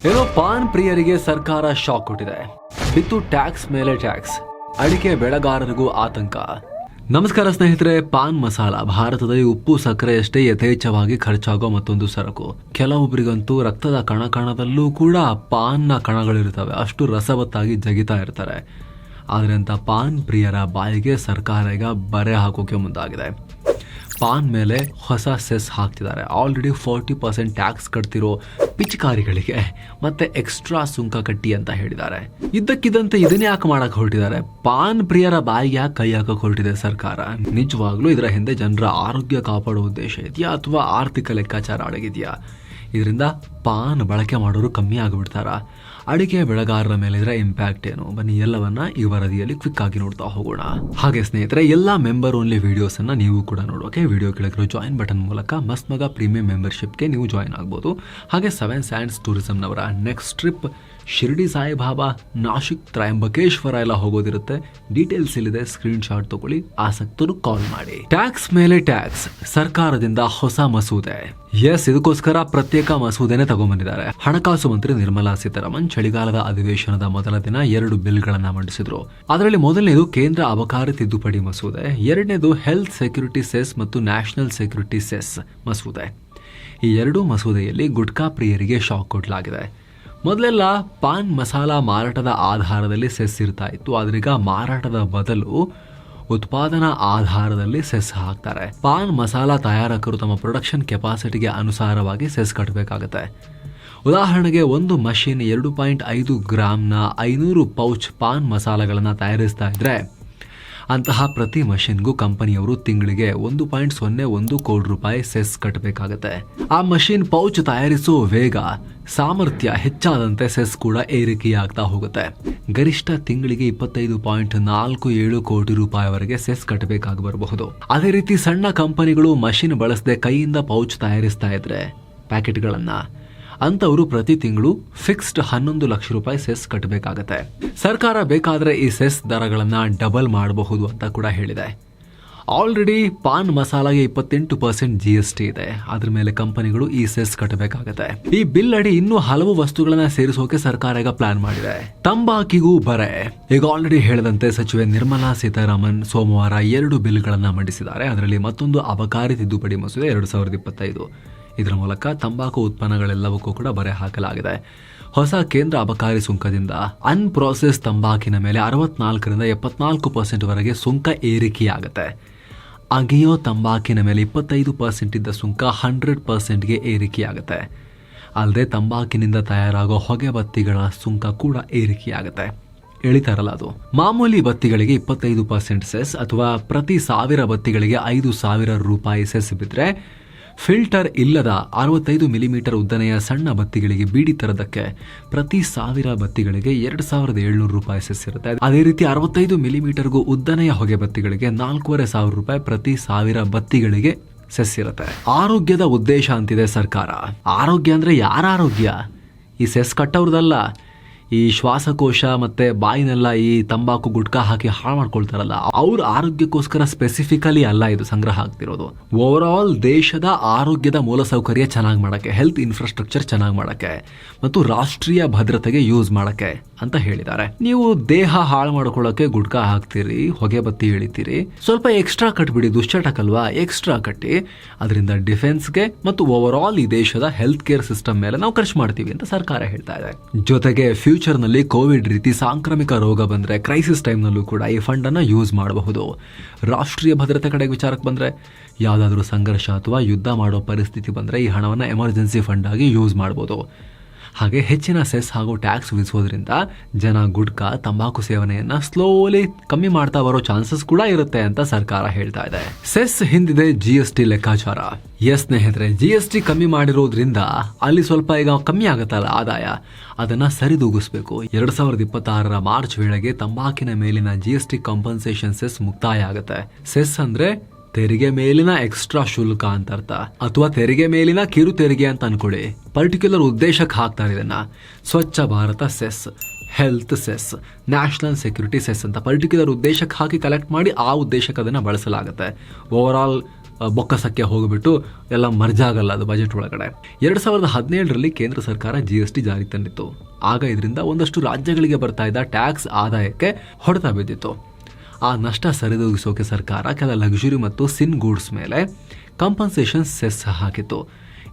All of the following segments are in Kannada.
ಏನೋ ಪಾನ್ ಪ್ರಿಯರಿಗೆ ಸರ್ಕಾರ ಶಾಕ್ ಕೊಟ್ಟಿದೆ. ಬಿತ್ತು ಟ್ಯಾಕ್ಸ್ ಮೇಲೆ ಟ್ಯಾಕ್ಸ್, ಅಡಿಕೆ ಬೆಳೆಗಾರರಿಗೂ ಆತಂಕ. ನಮಸ್ಕಾರ ಸ್ನೇಹಿತರೆ, ಪಾನ್ ಮಸಾಲ ಭಾರತದಲ್ಲಿ ಉಪ್ಪು ಸಕ್ಕರೆಯಷ್ಟೇ ಯಥೇಚ್ಛವಾಗಿ ಖರ್ಚಾಗೋ ಮತ್ತೊಂದು ಸರಕು. ಕೆಲವೊಬ್ಬರಿಗಂತೂ ರಕ್ತದ ಕಣಕಣದಲ್ಲೂ ಕೂಡ ಪಾನ್ನ ಕಣಗಳಿರ್ತವೆ, ಅಷ್ಟು ರಸವತ್ತಾಗಿ ಜಗಿತಾ ಇರ್ತಾರೆ. ಆದರೆ ಅಂತ ಪಾನ್ ಪ್ರಿಯರ ಬಾಯಿಗೆ ಸರ್ಕಾರ ಈಗ ಬರೆ ಹಾಕೋಕೆ ಮುಂದಾಗಿದೆ. ಪಾನ್ ಮೇಲೆ ಹೊಸ ಸೆಸ್ ಹಾಕ್ತಿದ್ದಾರೆ. ಆಲ್ರೆಡಿ 40% ಟ್ಯಾಕ್ಸ್ ಕಟ್ತಿರೋ ಪಿಚಕಾರಿಗಳಿಗೆ ಮತ್ತೆ ಎಕ್ಸ್ಟ್ರಾ ಸುಂಕ ಕಟ್ಟಿ ಅಂತ ಹೇಳಿದ್ದಾರೆ. ಇದ್ದಕ್ಕಿದ್ದಂತೆ ಇದನ್ನ ಯಾಕೆ ಮಾಡಕ್ ಹೊರಟಿದ್ದಾರೆ? ಪಾನ್ ಪ್ರಿಯರ ಬಾಯಿಗೆ ಯಾಕೆ ಕೈ ಹಾಕಕ್ ಹೊರಟಿದೆ ಸರ್ಕಾರ? ನಿಜವಾಗ್ಲೂ ಇದರ ಹಿಂದೆ ಜನರ ಆರೋಗ್ಯ ಕಾಪಾಡೋ ಉದ್ದೇಶ ಇದೆಯಾ ಅಥವಾ ಆರ್ಥಿಕ ಲೆಕ್ಕಾಚಾರ ಅಡಗಿದೆಯಾ? ಇದರಿಂದ ಪಾನ್ ಬಳಕೆ ಮಾಡೋರು ಕಮ್ಮಿ ಆಗಿಬಿಡ್ತಾರ? ಅಡಿಕೆ ಬೆಳೆಗಾರರ ಮೇಲಿದ್ರೆ ಇಂಪ್ಯಾಕ್ಟ್ ಏನು? ಬನ್ನಿ ಎಲ್ಲವನ್ನ ಈ ವರದಿಯಲ್ಲಿ ಕ್ವಿಕ್ ಆಗಿ ನೋಡ್ತಾ ಹೋಗೋಣ. ಹಾಗೆ ಸ್ನೇಹಿತರೆ, ಎಲ್ಲಾ ಮೆಂಬರ್ ಓನ್ಲಿ ವಿಡಿಯೋಸ್ ಅನ್ನ ನೀವು ಕೂಡ ನೋಡೋಕೆ ವಿಡಿಯೋ ಕೆಳಗಿರೋ ಜಾಯಿನ್ ಬಟನ್ ಮೂಲಕ ಮಸ್ತ್ ಮಗ ಪ್ರೀಮಿಯಂ ಮೆಂಬರ್ಶಿಪ್ಗೆ ನೀವು ಜಾಯಿನ್ ಆಗ್ಬೋದು. ಹಾಗೆ 7 ಸ್ಯಾಂಡ್ಸ್ ಟೂರಿಸಂನವರ ನೆಕ್ಸ್ಟ್ ಟ್ರಿಪ್ ಶಿರ್ಡಿ ಸಾಯಿಬಾಬಾ, ನಾಶಿಕ್, ತ್ರಯಂಬಕೇಶ್ವರ ಎಲ್ಲ ಹೋಗೋದಿರುತ್ತೆ. ಡೀಟೇಲ್ಸ್ ಇಲ್ಲಿದೆ, ಸ್ಕ್ರೀನ್ ಶಾಟ್ ತಗೊಳ್ಳಿ, ಆಸಕ್ತರು ಕಾಲ್ ಮಾಡಿ. ಟ್ಯಾಕ್ಸ್ ಮೇಲೆ ಟ್ಯಾಕ್ಸ್, ಸರ್ಕಾರದಿಂದ ಹೊಸ ಮಸೂದೆ. ಇದಕ್ಕೋಸ್ಕರ ಪ್ರತ್ಯೇಕ ಮಸೂದೆನೆ ತಗೊಂಡ್ಬಂದಿದ್ದಾರೆ. ಹಣಕಾಸು ಮಂತ್ರಿ ನಿರ್ಮಲಾ ಸೀತಾರಾಮನ್ ಚಳಿಗಾಲದ ಅಧಿವೇಶನದ ಮೊದಲ ದಿನ 2 ಬಿಲ್ಗಳನ್ನ ಮಂಡಿಸಿದ್ರು. ಅದರಲ್ಲಿ ಮೊದಲನೇದು ಕೇಂದ್ರ ಅಬಕಾರಿ ತಿದ್ದುಪಡಿ ಮಸೂದೆ, ಎರಡನೇದು ಹೆಲ್ತ್ ಸೆಕ್ಯೂರಿಟಿ ಸೆಸ್ ಮತ್ತು ನ್ಯಾಷನಲ್ ಸೆಕ್ಯೂರಿಟಿ ಸೆಸ್ ಮಸೂದೆ. ಈ 2 ಮಸೂದೆಯಲ್ಲಿ ಗುಟ್ಕಾ ಪ್ರಿಯರಿಗೆ ಶಾಕ್ ಕೊಡಲಾಗಿದೆ. ಮೊದಲೆಲ್ಲ ಪಾನ್ ಮಸಾಲ ಮಾರಾಟದ ಆಧಾರದಲ್ಲಿ ಸೆಸ್ ಇರ್ತಾ ಇತ್ತು, ಆದ್ರೀಗ ಮಾರಾಟದ ಬದಲು ಉತ್ಪಾದನಾ ಆಧಾರದಲ್ಲಿ ಸೆಸ್ ಹಾಕ್ತಾರೆ. ಪಾನ್ ಮಸಾಲ ತಯಾರಕರು ತಮ್ಮ ಪ್ರೊಡಕ್ಷನ್ ಕೆಪಾಸಿಟಿಗೆ ಅನುಸಾರವಾಗಿ ಸೆಸ್ ಕಟ್ಟಬೇಕಾಗತ್ತೆ. ಉದಾಹರಣೆಗೆ ಒಂದು ಮಷೀನ್ 2.5 ಗ್ರಾಮ್ನ 500 ಪೌಚ್ ಪಾನ್ ಮಸಾಲಗಳನ್ನ ತಯಾರಿಸ್ತಾ ಇದ್ರೆ ಅಂತಹ ಪ್ರತಿ ಮಷಿನ್ಗೂ ಕಂಪನಿಯವರು ತಿಂಗಳಿಗೆ 1.01 ಕೋಟಿ ರೂಪಾಯಿ ಸೆಸ್ ಕಟ್ಟಬೇಕಾಗತ್ತೆ. ಆ ಮಷಿನ್ ಪೌಚ್ ತಯಾರಿಸೋ ವೇಗ, ಸಾಮರ್ಥ್ಯ ಹೆಚ್ಚಾದಂತೆ ಸೆಸ್ ಕೂಡ ಏರಿಕೆಯಾಗ್ತಾ ಹೋಗುತ್ತೆ. ಗರಿಷ್ಠ ತಿಂಗಳಿಗೆ 25.47 ಕೋಟಿ ರೂಪಾಯಿವರೆಗೆ ಸೆಸ್ ಕಟ್ಟಬೇಕಾಗಿ ಬರಬಹುದು. ಅದೇ ರೀತಿ ಸಣ್ಣ ಕಂಪನಿಗಳು ಮಷಿನ್ ಬಳಸದೆ ಕೈಯಿಂದ ಪೌಚ್ ತಯಾರಿಸ್ತಾ ಇದ್ರೆ ಪ್ಯಾಕೆಟ್ಗಳನ್ನ, ಅಂತವರು ಪ್ರತಿ ತಿಂಗಳು ಫಿಕ್ಸ್ಡ್ 11 ಲಕ್ಷ ರೂಪಾಯಿ ಸೆಸ್ ಕಟ್ಟಬೇಕಾಗತ್ತೆ. ಸರ್ಕಾರ ಬೇಕಾದ್ರೆ ಈ ಸೆಸ್ ದರಗಳನ್ನ ಡಬಲ್ ಮಾಡಬಹುದು ಅಂತ ಕೂಡ ಹೇಳಿದೆ. ಆಲ್ರೆಡಿ ಪಾನ್ ಮಸಾಲಾಗೆ 28% GST ಇದೆ. ಅದ್ರ ಮೇಲೆ ಕಂಪನಿಗಳು ಈ ಸೆಸ್ ಕಟ್ಟಬೇಕಾಗತ್ತೆ. ಈ ಬಿಲ್ ಅಡಿ ಇನ್ನೂ ಹಲವು ವಸ್ತುಗಳನ್ನ ಸೇರಿಸೋಕೆ ಸರ್ಕಾರ ಈಗ ಪ್ಲಾನ್ ಮಾಡಿದೆ. ತಂಬಾಕಿಗೂ ಬರೆ. ಈಗ ಆಲ್ರೆಡಿ ಹೇಳಿದಂತೆ ಸಚಿವೆ ನಿರ್ಮಲಾ ಸೀತಾರಾಮನ್ ಸೋಮವಾರ 2 ಬಿಲ್ಗಳನ್ನ ಮಂಡಿಸಿದ್ದಾರೆ. ಅದರಲ್ಲಿ ಮತ್ತೊಂದು ಅಬಕಾರಿ ತಿದ್ದುಪಡಿ ಮಸೂದೆ 2025. ಇದರ ಮೂಲಕ ತಂಬಾಕು ಉತ್ಪನ್ನಗಳೆಲ್ಲವಕ್ಕೂ ಕೂಡ ಬರೆ ಹಾಕಲಾಗಿದೆ. ಹೊಸ ಕೇಂದ್ರ ಅಬಕಾರಿ ಸುಂಕದಿಂದ ಅನ್ಪ್ರೋಸೆಸ್ ತಂಬಾಕಿನ ಮೇಲೆ 64ರಿಂದ 74% ವರೆಗೆ ಸುಂಕ ಏರಿಕೆಯಾಗುತ್ತೆ. ಅಗಿಯೋ ತಂಬಾಕಿನ ಮೇಲೆ 25% ಇದ್ದ ಸುಂಕ 100%ಗೆ ಏರಿಕೆಯಾಗುತ್ತೆ. ಅಲ್ಲದೆ ತಂಬಾಕಿನಿಂದ ತಯಾರಾಗೋ ಹೊಗೆ ಬತ್ತಿಗಳ ಸುಂಕ ಕೂಡ ಏರಿಕೆಯಾಗುತ್ತೆ. ಎಳಿತಾರಲ್ಲ ಅದು. ಮಾಮೂಲಿ ಬತ್ತಿಗಳಿಗೆ 25% ಸೆಸ್ ಅಥವಾ ಪ್ರತಿ 1000 ಬತ್ತಿಗಳಿಗೆ 5,000 ರೂಪಾಯಿ ಸೆಸ್ ಬಿದ್ದರೆ, ಫಿಲ್ಟರ್ ಇಲ್ಲದ 65 ಮಿಲಿಮೀಟರ್ ಉದ್ದನೆಯ ಸಣ್ಣ ಬತ್ತಿಗಳಿಗೆ ಬೀಡಿ ತರದಕ್ಕೆ ಪ್ರತಿ 1000 ಬತ್ತಿಗಳಿಗೆ 2,700 ರೂಪಾಯಿ ಸೆಸ್ ಇರುತ್ತೆ. ಅದೇ ರೀತಿ 65 ಮಿಲಿಮೀಟರ್ಗೂ ಉದ್ದನೆಯ ಹೊಗೆ ಬತ್ತಿಗಳಿಗೆ 4,500 ರೂಪಾಯಿ ಪ್ರತಿ 1000 ಬತ್ತಿಗಳಿಗೆ ಸೆಸ್ ಇರುತ್ತೆ. ಆರೋಗ್ಯದ ಉದ್ದೇಶ ಅಂತಿದೆ ಸರ್ಕಾರ. ಆರೋಗ್ಯ ಅಂದ್ರೆ ಯಾರ ಆರೋಗ್ಯ? ಈ ಸೆಸ್ ಕಟ್ಟೋರ್ದಲ್ಲ. ಈ ಶ್ವಾಸಕೋಶ ಮತ್ತೆ ಬಾಯಿನೆಲ್ಲ ಈ ತಂಬಾಕು ಗುಟ್ಕಾ ಹಾಕಿ ಹಾಳು ಮಾಡ್ಕೊಳ್ತಾರಲ್ಲ, ಅವ್ರ ಆರೋಗ್ಯಕ್ಕೋಸ್ಕರ ಸ್ಪೆಸಿಫಿಕಲಿ ಅಲ್ಲ ಇದು ಸಂಗ್ರಹ ಆಗ್ತಿರೋದು. ಓವರ್ ಆಲ್ ದೇಶದ ಆರೋಗ್ಯದ ಮೂಲಸೌಕರ್ಯ ಚೆನ್ನಾಗಿ ಮಾಡಕ್ಕೆ, ಹೆಲ್ತ್ ಇನ್ಫ್ರಾಸ್ಟ್ರಕ್ಚರ್ ಚೆನ್ನಾಗಿ ಮಾಡಕ್ಕೆ ಮತ್ತು ರಾಷ್ಟ್ರೀಯ ಭದ್ರತೆಗೆ ಯೂಸ್ ಮಾಡಕ್ಕೆ ಅಂತ ಹೇಳಿದ್ದಾರೆ. ನೀವು ದೇಹ ಹಾಳು ಮಾಡ್ಕೊಳ್ಳೋಕೆ ಗುಟ್ಕಾ ಹಾಕ್ತೀರಿ, ಹೊಗೆ ಬತ್ತಿ ಎಳಿತೀರಿ, ಸ್ವಲ್ಪ ಎಕ್ಸ್ಟ್ರಾ ಕಟ್ಬಿಡಿ, ದುಶ್ಚಟಕಲ್ವಾ, ಎಕ್ಸ್ಟ್ರಾ ಕಟ್ಟಿ ಅದರಿಂದ ಡಿಫೆನ್ಸ್ಗೆ ಮತ್ತು ಓವರ್ ಆಲ್ ಈ ದೇಶದ ಹೆಲ್ತ್ ಕೇರ್ ಸಿಸ್ಟಮ್ ಮೇಲೆ ನಾವು ಖರ್ಚು ಮಾಡ್ತೀವಿ ಅಂತ ಸರ್ಕಾರ ಹೇಳ್ತಾ ಇದೆ. ಜೊತೆಗೆ ಫ್ಯೂಚರ್ ನಲ್ಲಿ ಕೋವಿಡ್ ರೀತಿ ಸಾಂಕ್ರಾಮಿಕ ರೋಗ ಬಂದ್ರೆ ಕ್ರೈಸಿಸ್ ಟೈಮ್ ನಲ್ಲೂ ಕೂಡ ಈ ಫಂಡ್ ಅನ್ನ ಯೂಸ್ ಮಾಡಬಹುದು. ರಾಷ್ಟ್ರೀಯ ಭದ್ರತೆ ಕಡೆಗೆ ವಿಚಾರಕ್ಕೆ ಬಂದ್ರೆ, ಯಾವ್ದಾದ್ರು ಸಂಘರ್ಷ ಅಥವಾ ಯುದ್ಧ ಮಾಡೋ ಪರಿಸ್ಥಿತಿ ಬಂದ್ರೆ ಈ ಹಣವನ್ನ ಎಮರ್ಜೆನ್ಸಿ ಫಂಡ್ ಆಗಿ ಯೂಸ್ ಮಾಡಬಹುದು. ಹಾಗೆ ಹೆಚ್ಚಿನ ಸೆಸ್ ಹಾಗೂ ಟ್ಯಾಕ್ಸ್ ವಿಧಿಸೋದ್ರಿಂದ ಜನ ಗುಟ್ಕಾ, ತಂಬಾಕು ಸೇವನೆಯನ್ನ ಸ್ಲೋಲಿ ಕಮ್ಮಿ ಮಾಡ್ತಾ ಬರೋ ಚಾನ್ಸಸ್ ಕೂಡ ಇರುತ್ತೆ ಅಂತ ಸರ್ಕಾರ ಹೇಳ್ತಾ ಇದೆ. ಸೆಸ್ ಹಿಂದಿದೆ GST ಲೆಕ್ಕಾಚಾರ. ಸ್ನೇಹಿತರೆ, GST ಕಮ್ಮಿ ಮಾಡಿರೋದ್ರಿಂದ ಅಲ್ಲಿ ಸ್ವಲ್ಪ ಈಗ ಕಮ್ಮಿ ಆಗುತ್ತಲ್ಲ ಆದಾಯ, ಅದನ್ನ ಸರಿದೂಗಿಸ್ಬೇಕು. 2026 ಮಾರ್ಚ್ ವೇಳೆಗೆ ತಂಬಾಕಿನ ಮೇಲಿನ GST ಕಾಂಪನ್ಸೇಷನ್ ಸೆಸ್ ಮುಕ್ತಾಯ ಆಗುತ್ತೆ. ಸೆಸ್ ಅಂದ್ರೆ ತೆರಿಗೆ ಮೇಲಿನ ಎಕ್ಸ್ಟ್ರಾ ಶುಲ್ಕ ಅಂತ ಅರ್ಥ, ಅಥವಾ ತೆರಿಗೆ ಮೇಲಿನ ಕಿರು ತೆರಿಗೆ ಅಂತ ಅನ್ಕೊಳ್ಳಿ. ಪರ್ಟಿಕ್ಯುಲರ್ ಉದ್ದೇಶಕ್ಕೆ ಹಾಕ್ತಾರೆ ಇದನ್ನ. Swachh Bharat cess, health cess, national security cess ಅಂತ ಪರ್ಟಿಕ್ಯುಲರ್ ಉದ್ದೇಶಕ್ಕೆ ಹಾಕಿ ಕಲೆಕ್ಟ್ ಮಾಡಿ ಆ ಉದ್ದೇಶಕ್ಕೆ ಅದನ್ನ ಬಳಸಲಾಗುತ್ತೆ. ಓವರ್ ಆಲ್ ಬೊಕ್ಕಸಕ್ಕೆ ಹೋಗಿಬಿಟ್ಟು ಎಲ್ಲ ಮರ್ಜಾಗಲ್ಲ ಅದು ಬಜೆಟ್ ಒಳಗಡೆ. 2017ರಲ್ಲಿ ಕೇಂದ್ರ ಸರ್ಕಾರ GST ಜಾರಿಗೆ ತಂದಿತ್ತು. ಆಗ ಇದರಿಂದ ಒಂದಷ್ಟು ರಾಜ್ಯಗಳಿಗೆ ಬರ್ತಾ ಇದ್ದ ಟ್ಯಾಕ್ಸ್ ಆದಾಯಕ್ಕೆ ಹೊಡೆತ ಬಿದ್ದಿತ್ತು. ಆ ನಷ್ಟ ಸರಿದೂಗಿಸೋಕೆ ಸರ್ಕಾರ ಕೆಲ ಲಕ್ಸುರಿ ಮತ್ತು ಸಿನ್ ಗೂಡ್ಸ್ ಮೇಲೆ ಕಾಂಪನ್ಸೇಷನ್ ಸೆಸ್ ಹಾಕಿತ್ತು.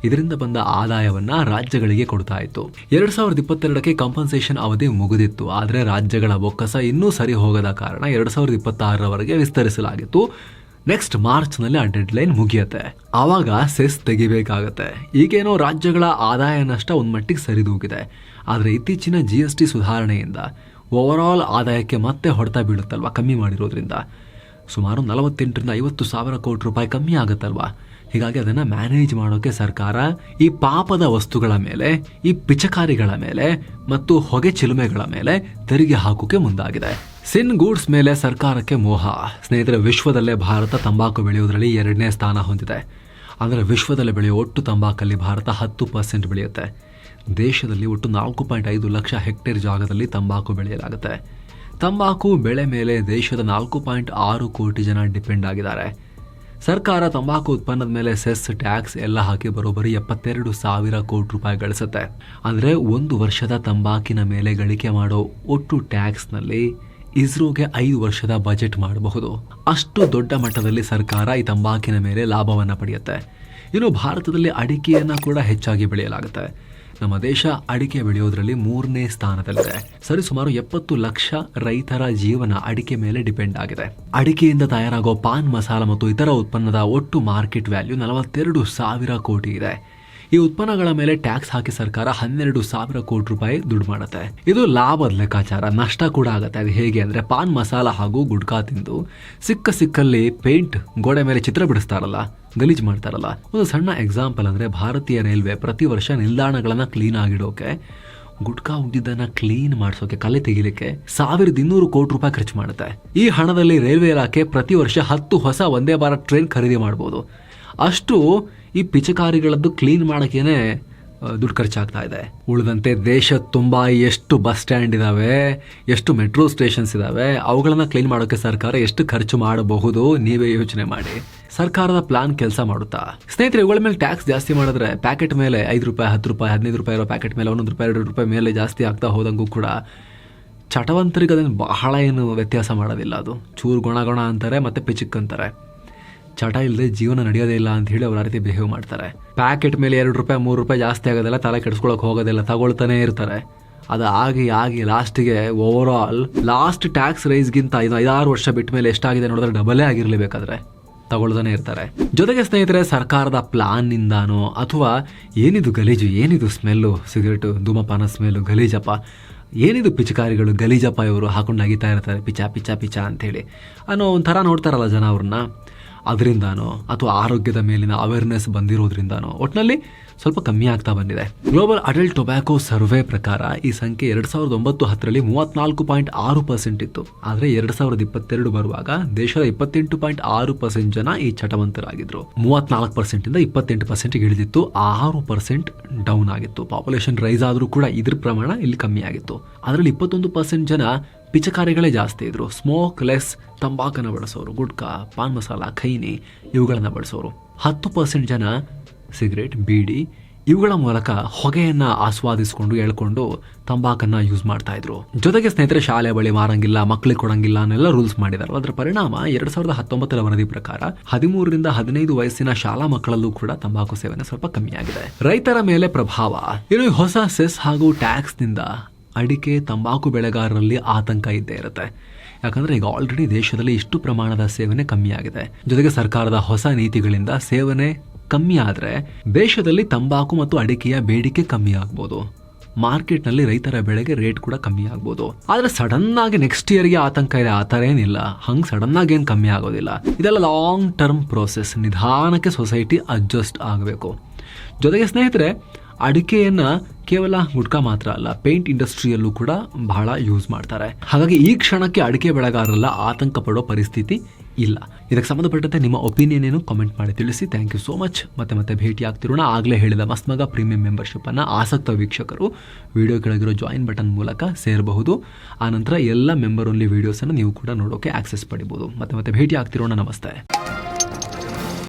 ಇದರಿಂದ ಬಂದ ಆದಾಯವನ್ನ ರಾಜ್ಯಗಳಿಗೆ ಕೊಡ್ತಾ ಇತ್ತು. 2022ಕ್ಕೆ ಕಾಂಪನ್ಸೇಷನ್ ಅವಧಿ ಮುಗಿದಿತ್ತು. ಆದರೆ ರಾಜ್ಯಗಳ ಬೊಕ್ಕಸ ಇನ್ನೂ ಸರಿ ಹೋಗದ ಕಾರಣ 2026ರವರೆಗೆ ವಿಸ್ತರಿಸಲಾಗಿತ್ತು. ನೆಕ್ಸ್ಟ್ ಮಾರ್ಚ್ನಲ್ಲಿ ಆ ಡೆಡ್ಲೈನ್ ಮುಗಿಯುತ್ತೆ. ಆವಾಗ ಸೆಸ್ ತೆಗಿಬೇಕಾಗತ್ತೆ. ಈಗೇನೋ ರಾಜ್ಯಗಳ ಆದಾಯ ನಷ್ಟ ಒಂದ್ ಮಟ್ಟಿಗೆ ಸರಿದೂಗಿದೆ. ಆದರೆ ಇತ್ತೀಚಿನ GST ಸುಧಾರಣೆಯಿಂದ ಓವರಾಲ್ ಆದಾಯಕ್ಕೆ ಮತ್ತೆ ಹೊಡೆತ ಬೀಳುತ್ತಲ್ವಾ, ಕಮ್ಮಿ ಮಾಡಿರೋದ್ರಿಂದ ಸುಮಾರು 48ರಿಂದ 50 ಸಾವಿರ ಕೋಟಿ ರೂಪಾಯಿ ಕಮ್ಮಿ ಆಗುತ್ತಲ್ವಾ. ಹೀಗಾಗಿ ಅದನ್ನು ಮ್ಯಾನೇಜ್ ಮಾಡೋಕೆ ಸರ್ಕಾರ ಈ ಪಾಪದ ವಸ್ತುಗಳ ಮೇಲೆ, ಈ ಪಿಚಕಾರಿಗಳ ಮೇಲೆ ಮತ್ತು ಹೊಗೆ ಚಿಲುಮೆಗಳ ಮೇಲೆ ತೆರಿಗೆ ಹಾಕೋಕೆ ಮುಂದಾಗಿದೆ. ಸಿನ್ ಗೂಡ್ಸ್ ಮೇಲೆ ಸರ್ಕಾರಕ್ಕೆ ಮೋಹ. ಸ್ನೇಹಿತರೆ, ವಿಶ್ವದಲ್ಲೇ ಭಾರತ ತಂಬಾಕು ಬೆಳೆಯೋದ್ರಲ್ಲಿ 2ನೇ ಸ್ಥಾನ ಹೊಂದಿದೆ. ಅಂದರೆ ವಿಶ್ವದಲ್ಲಿ ಬೆಳೆಯೋ ಒಟ್ಟು ತಂಬಾಕಲ್ಲಿ ಭಾರತ 10% ಬೆಳೆಯುತ್ತೆ. ದೇಶದಲ್ಲಿ ಒಟ್ಟು 4.5 ಲಕ್ಷ ಹೆಕ್ಟೇರ್ ಜಾಗದಲ್ಲಿ ತಂಬಾಕು ಬೆಳೆಯಲಾಗುತ್ತೆ. ತಂಬಾಕು ಬೆಳೆ ಮೇಲೆ ದೇಶದ 4.6 ಕೋಟಿ ಜನ ಡಿಪೆಂಡ್ ಆಗಿದ್ದಾರೆ. ಸರ್ಕಾರ ತಂಬಾಕು ಉತ್ಪನ್ನದ ಮೇಲೆ ಸೆಸ್, ಟ್ಯಾಕ್ಸ್ ಎಲ್ಲ ಹಾಕಿ ಬರೋಬ್ಬರಿ 72 ಸಾವಿರ ಕೋಟಿ ರೂಪಾಯಿ ಗಳಿಸುತ್ತೆ. ಅಂದರೆ 1 ವರ್ಷದ ತಂಬಾಕಿನ ಮೇಲೆ ಗಳಿಕೆ ಮಾಡೋ ಒಟ್ಟು ಟ್ಯಾಕ್ಸ್ನಲ್ಲಿ ಇಸ್ರೋಗೆ 5 ವರ್ಷದ ಬಜೆಟ್ ಮಾಡಬಹುದು. ಅಷ್ಟು ದೊಡ್ಡ ಮಟ್ಟದಲ್ಲಿ ಸರ್ಕಾರ ಈ ತಂಬಾಕಿನ ಮೇಲೆ ಲಾಭವನ್ನು ಪಡೆಯುತ್ತೆ. ಇನ್ನು ಭಾರತದಲ್ಲಿ ಅಡಿಕೆಯನ್ನು ಕೂಡ ಹೆಚ್ಚಾಗಿ ಬೆಳೆಯಲಾಗುತ್ತೆ. ನಮ್ಮ ದೇಶ ಅಡಿಕೆ ಬೆಳೆಯೋದ್ರಲ್ಲಿ 3ನೇ ಸ್ಥಾನದಲ್ಲಿದೆ. ಸರಿಸುಮಾರು 70 ಲಕ್ಷ ರೈತರ ಜೀವನ ಅಡಿಕೆ ಮೇಲೆ ಡಿಪೆಂಡ್ ಆಗಿದೆ. ಅಡಿಕೆಯಿಂದ ತಯಾರಾಗೋ ಪಾನ್ ಮಸಾಲ ಮತ್ತು ಇತರ ಉತ್ಪನ್ನದ ಒಟ್ಟು ಮಾರ್ಕೆಟ್ ವ್ಯಾಲ್ಯೂ 42 ಸಾವಿರ ಕೋಟಿ ಇದೆ. ಈ ಉತ್ಪನ್ನಗಳ ಮೇಲೆ ಟ್ಯಾಕ್ಸ್ ಹಾಕಿ ಸರ್ಕಾರ 12 ಸಾವಿರ ಕೋಟಿ ರೂಪಾಯಿ ದುಡ್ಡು ಮಾಡುತ್ತೆ. ಇದು ಲಾಭದ ಲೆಕ್ಕಾಚಾರ. ನಷ್ಟ ಕೂಡ ಆಗುತ್ತೆ. ಅದು ಹೇಗೆ ಅಂದರೆ, ಪಾನ್ ಮಸಾಲ ಹಾಗೂ ಗುಡ್ಕಾ ತಿಂದು ಸಿಕ್ಕಲ್ಲಿ ಪೇಂಟ್ ಗೋಡೆ ಮೇಲೆ ಚಿತ್ರ ಬಿಡಿಸ್ತಾರಲ್ಲ, ಗಲೀಜ್ ಮಾಡ್ತಾರಲ್ಲ. ಒಂದು ಸಣ್ಣ ಎಕ್ಸಾಂಪಲ್ ಅಂದರೆ, ಭಾರತೀಯ ರೈಲ್ವೆ ಪ್ರತಿ ವರ್ಷ ನಿಲ್ದಾಣಗಳನ್ನ ಕ್ಲೀನ್ ಆಗಿಡೋಕೆ, ಗುಡ್ಕಾ ಉದ್ದಿದ್ದನ್ನ ಕ್ಲೀನ್ ಮಾಡಿಸೋಕೆ, ಕಲೆ ತೆಗಿಲಿಕ್ಕೆ 1200 ಕೋಟಿ ರೂಪಾಯಿ ಖರ್ಚು ಮಾಡುತ್ತೆ. ಈ ಹಣದಲ್ಲಿ ರೈಲ್ವೆ ಇಲಾಖೆ ಪ್ರತಿ ವರ್ಷ 10 ಹೊಸ ವಂದೇ ಭಾರತ್ ಟ್ರೈನ್ ಖರೀದಿ ಮಾಡ್ಬೋದು. ಅಷ್ಟು ಈ ಪಿಚಕಾರಿಗಳದ್ದು ಕ್ಲೀನ್ ಮಾಡೋಕ್ಕೇನೆ ದುಡ್ಡು ಖರ್ಚಾಗ್ತಾ ಇದೆ. ಉಳಿದಂತೆ ದೇಶ ತುಂಬ ಎಷ್ಟು ಬಸ್ ಸ್ಟ್ಯಾಂಡ್ ಇದಾವೆ, ಎಷ್ಟು ಮೆಟ್ರೋ ಸ್ಟೇಷನ್ಸ್ ಇದಾವೆ, ಅವುಗಳನ್ನ ಕ್ಲೀನ್ ಮಾಡೋಕೆ ಸರ್ಕಾರ ಎಷ್ಟು ಖರ್ಚು ಮಾಡಬಹುದು, ನೀವೇ ಯೋಚನೆ ಮಾಡಿ. ಸರ್ಕಾರದ ಪ್ಲಾನ್ ಕೆಲಸ ಮಾಡುತ್ತಾ? ಸ್ನೇಹಿತರೆ, ಇವುಗಳ ಮೇಲೆ ಟ್ಯಾಕ್ಸ್ ಜಾಸ್ತಿ ಮಾಡಿದ್ರೆ ಪ್ಯಾಕೆಟ್ ಮೇಲೆ 5 ರೂಪಾಯಿ, 10 ರೂಪಾಯಿ, 15 ರೂಪಾಯಿ ಇರೋ ಪ್ಯಾಕೆಟ್ ಮೇಲೆ 1 ರೂಪಾಯಿ, 2 ರೂಪಾಯಿ ಮೇಲೆ ಜಾಸ್ತಿ ಆಗ್ತಾ ಹೋದಂಗೂ ಕೂಡ ಚಟವಂತರಿಗೆ ಅದನ್ನು ಬಹಳ ಏನು ವ್ಯತ್ಯಾಸ ಮಾಡೋದಿಲ್ಲ. ಅದು ಚೂರು ಗೊಣ ಅಂತಾರೆ, ಮತ್ತೆ ಪಿಚಿಕ್ ಅಂತಾರೆ. ಚಟ ಇಲ್ಲದೆ ಜೀವನ ನಡೆಯೋದೇ ಇಲ್ಲ ಅಂತ ಹೇಳಿ ಅವ್ರ ರೀತಿ ಬಿಹೇವ್ ಮಾಡ್ತಾರೆ. ಪ್ಯಾಕೆಟ್ ಮೇಲೆ 2 ರೂಪಾಯಿ, 3 ರೂಪಾಯಿ ಜಾಸ್ತಿ ಆಗೋದಿಲ್ಲ, ತಲೆ ಕೆಡಿಸ್ಕೊಳಕ್ ಹೋಗೋದಿಲ್ಲ, ತಗೊಳ್ತಾನೆ ಇರ್ತಾರೆ. ಅದು ಆಗಿ ಲಾಸ್ಟಿಗೆ ಓವರ್ ಲಾಸ್ಟ್ ಟ್ಯಾಕ್ಸ್ ರೈಸ್ಗಿಂತ 5-6 ವರ್ಷ ಬಿಟ್ಟ ಮೇಲೆ ಎಷ್ಟಾಗಿದೆ ನೋಡಿದ್ರೆ ಡಬಲೇ ಆಗಿರ್ಲೇಬೇಕಾದ್ರೆ ತಗೊಳ್ತಾನೆ ಇರ್ತಾರೆ. ಜೊತೆಗೆ ಸ್ನೇಹಿತರೆ, ಸರ್ಕಾರದ ಪ್ಲಾನ್ ನಿಂದಾನೋ ಅಥವಾ ಏನಿದು ಗಲೀಜು, ಏನಿದು ಸ್ಮೆಲ್ಲು, ಸಿಗರೇಟು, ಧೂಮಪಾನ ಸ್ಮೆಲ್ಲು, ಗಲೀಜಪ್ಪ, ಏನಿದು ಪಿಚಕಾರಿಗಳು, ಗಲೀಜಪ್ಪ ಇವರು ಹಾಕೊಂಡು ಅಗಿತಾ ಇರ್ತಾರೆ, ಪಿಚ ಅಂತೇಳಿ ಅನ್ನೋ ಒಂಥರ ನೋಡ್ತಾರಲ್ಲ ಜನ ಅವ್ರನ್ನ. ಅದರಿಂದಾನೋ ಅಥವಾ ಆರೋಗ್ಯದ ಮೇಲಿನ ಅವೇರ್ನೆಸ್ ಬಂದಿರೋದ್ರಿಂದಾನೋ ಒಟ್ಟಿನಲ್ಲಿ ಸ್ವಲ್ಪ ಕಮ್ಮಿ ಆಗ್ತಾ ಬಂದಿದೆ. ಗ್ಲೋಬಲ್ ಅಡಲ್ಟ್ ಟೊಬ್ಯಾಕೋ ಸರ್ವೆ ಪ್ರಕಾರ ಈ ಸಂಖ್ಯೆ 2009-10ರಲ್ಲಿ 34.6% ಇತ್ತು. ಆದರೆ 2022 ಬರುವಾಗ ದೇಶದ 28.6% ಜನ ಈ ಚಟವಂತರಾಗಿದ್ರು. 34% ಇಂದ 28% ಇಳಿದಿತ್ತು. 6% ಡೌನ್ ಆಗಿತ್ತು. ಪಾಪ್ಯುಲೇಷನ್ ರೈಸ್ ಆದ್ರೂ ಕೂಡ ಇದ್ರ ಪ್ರಮಾಣ ಇಲ್ಲಿ ಕಮ್ಮಿ ಆಗಿತ್ತು. ಅದರಲ್ಲಿ 21% ಜನ ಪಿಚಕಾರಿಗಳೇ ಜಾಸ್ತಿ ಇದ್ರು. ಸ್ಮೋಕ್ ಲೆಸ್ ತಂಬಾಕನ್ನು ಬಳಸೋರು, ಗುಡ್ಕಾ, ಪಾನ್ ಮಸಾಲ, ಖೈನಿ ಇವುಗಳನ್ನ ಬಳಸೋರು. 10% ಜನ ಸಿಗರೇಟ್, ಬೀಡಿ ಇವುಗಳ ಮೂಲಕ ಹೊಗೆಯನ್ನ ಆಸ್ವಾದಿಸಿಕೊಂಡು ಎಳ್ಕೊಂಡು ತಂಬಾಕನ್ನ ಯೂಸ್ ಮಾಡ್ತಾ ಇದ್ರು. ಜೊತೆಗೆ ಸ್ನೇಹಿತರೆ, ಶಾಲೆ ಬಳಿ ಮಾರಂಗಿಲ್ಲ, ಮಕ್ಕಳಿಗೆ ಕೊಡಂಗಿಲ್ಲ ಅನ್ನೆಲ್ಲ ರೂಲ್ಸ್ ಮಾಡಿದ್ದಾರೆ. ಅದರ ಪರಿಣಾಮ 2019ರ ವರದಿ ಪ್ರಕಾರ 13ರಿಂದ 15 ವಯಸ್ಸಿನ ಶಾಲಾ ಮಕ್ಕಳಲ್ಲೂ ಕೂಡ ತಂಬಾಕು ಸೇವನೆ ಸ್ವಲ್ಪ ಕಮ್ಮಿಯಾಗಿದೆ. ರೈತರ ಮೇಲೆ ಪ್ರಭಾವ. ಇನ್ನು ಹೊಸ ಸೆಸ್ ಹಾಗೂ ಟ್ಯಾಕ್ಸ್ ನಿಂದ ಅಡಿಕೆ, ತಂಬಾಕು ಬೆಳೆಗಾರರಲ್ಲಿ ಆತಂಕ ಇದ್ದೇ ಇರುತ್ತೆ. ಯಾಕಂದ್ರೆ ಈಗ ಆಲ್ರೆಡಿ ದೇಶದಲ್ಲಿ ಇಷ್ಟು ಪ್ರಮಾಣದ ಸೇವನೆ ಕಮ್ಮಿ ಆಗಿದೆ. ಜೊತೆಗೆ ಸರ್ಕಾರದ ಹೊಸ ನೀತಿಗಳಿಂದ ಸೇವನೆ ಕಮ್ಮಿ ಆದ್ರೆ ದೇಶದಲ್ಲಿ ತಂಬಾಕು ಮತ್ತು ಅಡಿಕೆಯ ಬೇಡಿಕೆ ಕಮ್ಮಿ ಆಗ್ಬೋದು. ಮಾರ್ಕೆಟ್ನಲ್ಲಿ ರೈತರ ಬೆಳೆಗೆ ರೇಟ್ ಕೂಡ ಕಮ್ಮಿ ಆಗ್ಬೋದು. ಆದ್ರೆ ಸಡನ್ ಆಗಿ ನೆಕ್ಸ್ಟ್ ಇಯರ್ಗೆ ಆತಂಕ ಇದೆ, ಆ ಥರ ಏನಿಲ್ಲ. ಹಂಗೆ ಸಡನ್ ಆಗಿ ಏನು ಕಮ್ಮಿ ಆಗೋದಿಲ್ಲ. ಇದೆಲ್ಲ ಲಾಂಗ್ ಟರ್ಮ್ ಪ್ರೋಸೆಸ್. ನಿಧಾನಕ್ಕೆ ಸೊಸೈಟಿ ಅಡ್ಜಸ್ಟ್ ಆಗಬೇಕು. ಜೊತೆಗೆ ಸ್ನೇಹಿತರೆ, ಅಡಿಕೆಯನ್ನ ಕೇವಲ ಗುಡ್ಕಾ ಮಾತ್ರ ಅಲ್ಲ, ಪೇಂಟ್ ಇಂಡಸ್ಟ್ರಿಯಲ್ಲೂ ಕೂಡ ಬಹಳ ಯೂಸ್ ಮಾಡ್ತಾರೆ. ಹಾಗಾಗಿ ಈ ಕ್ಷಣಕ್ಕೆ ಅಡಿಕೆ ಬೆಳೆಗಾರರೆಲ್ಲ ಆತಂಕ ಪಡೋ ಪರಿಸ್ಥಿತಿ ಇಲ್ಲ. ಇದಕ್ಕೆ ಸಂಬಂಧಪಟ್ಟಂತೆ ನಿಮ್ಮ ಒಪಿನಿಯನ್ ಏನು ಕಾಮೆಂಟ್ ಮಾಡಿ ತಿಳಿಸಿ. Thank you so much. ಮತ್ತೆ ಭೇಟಿ ಆಗ್ತಿರೋಣ. ಆಗಲೇ ಹೇಳಿದ ಮಸ್ಮಗ ಪ್ರೀಮಿಯಂ ಮೆಂಬರ್ಶಿಪ್ ಅನ್ನ ಆಸಕ್ತ ವೀಕ್ಷಕರು ವಿಡಿಯೋ ಕೆಳಗಿರೋ ಜಾಯಿನ್ ಬಟನ್ ಮೂಲಕ ಸೇರಬಹುದು. ಆನಂತರ ಎಲ್ಲ ಮೆಂಬರ್ ಓನ್ಲಿ ವಿಡಿಯೋಸ್ ಅನ್ನು ನೀವು ಕೂಡ ನೋಡೋಕೆ ಆಕ್ಸೆಸ್ ಪಡಿಬಹುದು. ಮತ್ತೆ ಭೇಟಿ ಆಗ್ತಿರೋಣ. ನಮಸ್ತೆ.